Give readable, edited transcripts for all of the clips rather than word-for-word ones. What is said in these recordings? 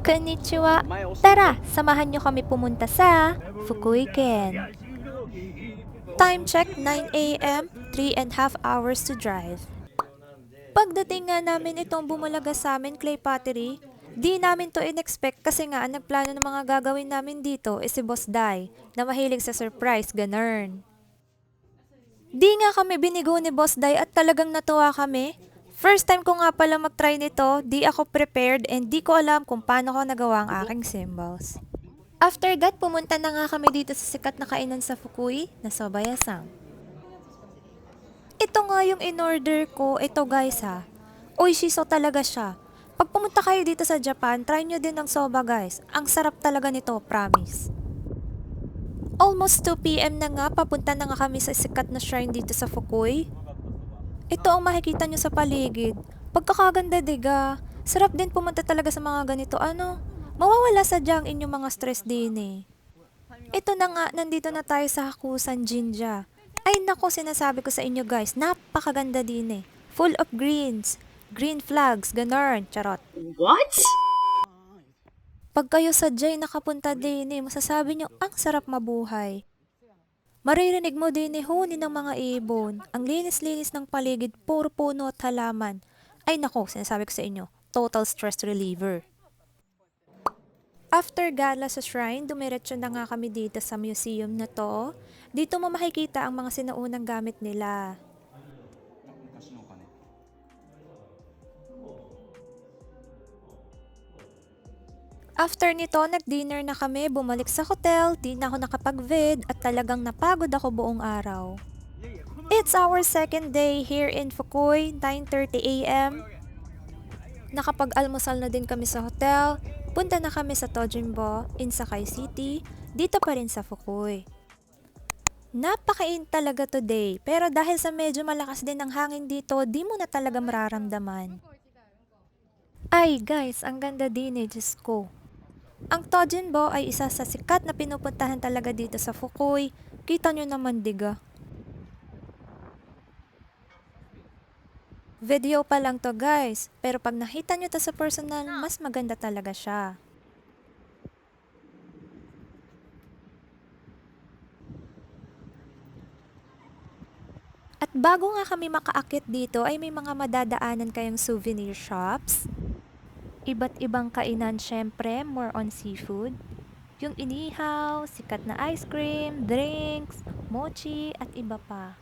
Konnichiwa! Tara, samahan nyo kami pumunta sa Fukuiken. Time check 9 a.m., 3.5 hours to drive. Pagdating nga namin itong bumalaga sa amin clay pottery, di namin to in-expect kasi nga ang nagplano ng mga gagawin namin dito is si Boss Dai na mahilig sa surprise, ganern. Di nga kami binigo ni Boss Dai at talagang natuwa kami. First time ko nga pala mag-try nito, di ako prepared and di ko alam kung paano ko nagawa ang aking symbols. After that, pumunta na nga kami dito sa sikat na kainan sa Fukui na Sobayasang. Ito nga yung in-order ko, ito guys ha. Oishiso talaga siya. Pag pumunta kayo dito sa Japan, try nyo din ang soba guys. Ang sarap talaga nito, promise. Almost 2 p.m. na nga, papunta na nga kami sa sikat na shrine dito sa Fukui. Ito ang makikita nyo sa paligid. Pagkakaganda diga. Sarap din pumunta talaga sa mga ganito. Mawawala sadyang inyong mga stress din eh. Ito na nga, nandito na tayo sa Hakusan Jinja. Ay nako, sinasabi ko sa inyo guys, napakaganda din eh. Full of greens. Green flags, ganun, charot. What? Pag kayo sadya'y nakapunta din eh, masasabi nyo, ang sarap mabuhay. Maririnig mo din huni ng mga ibon. Ang linis-linis ng paligid, puro puno at halaman. Ay nako, sinasabi ko sa inyo, total stress reliever. After gala sa shrine, dumiretso na nga kami dito sa museum na to. Dito mo makikita ang mga sinaunang gamit nila. After nito, nag-dinner na kami, bumalik sa hotel, di na ako nakapag-vid at talagang napagod ako buong araw. It's our second day here in Fukui, 9:30 a.m. Nakapag-almusal na din kami sa hotel, punta na kami sa Tojimbo in Sakai City, dito pa rin sa Fukui. Napakain talaga today, pero dahil sa medyo malakas din ang hangin dito, di mo na talaga mararamdaman. Ay guys, ang ganda din eh, Diyos ko. Ang Tojinbo ay isa sa sikat na pinupuntahan talaga dito sa Fukui. Kita nyo naman diga. Video pa lang to guys, pero pag nakita nyo to sa personal, mas maganda talaga siya. At bago nga kami makaakit dito ay may mga madadaanan kayong souvenir shops. Iba't ibang kainan syempre, more on seafood. Yung inihaw, sikat na ice cream, drinks, mochi at iba pa.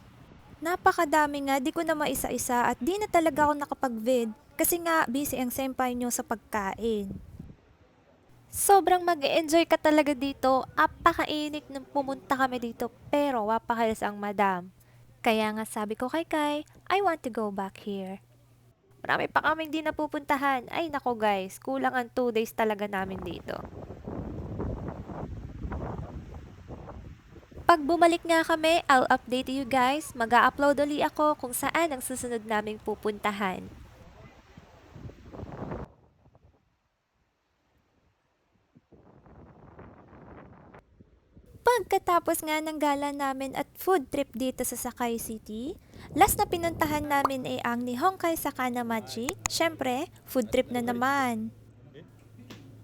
Napakadami nga, di ko na maisa-isa at di na talaga ako nakapag-vid kasi nga busy ang senpai nyo sa pagkain. Sobrang mag-enjoy ka talaga dito, apakainit nung pumunta kami dito pero wapakalis ang madam. Kaya nga sabi ko kay Kai, I want to go back here. Marami pa kaming di napupuntahan. Ay nako guys, kulang ang 2 days talaga namin dito. Pag bumalik nga kami, I'll update you guys. Mag-a-upload uli ako kung saan ang susunod naming pupuntahan. Pagkatapos nga ng gala namin at food trip dito sa Sakai City, last na pinuntahan namin ay ang Nihonkai Sakanamachi. Syempre, food trip na naman.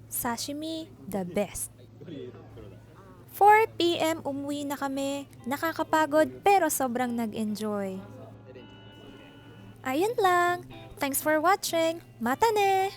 Sashimi, the best. 4 p.m. umuwi na kami, nakakapagod pero sobrang nag-enjoy. Ayun lang, thanks for watching, mata ne!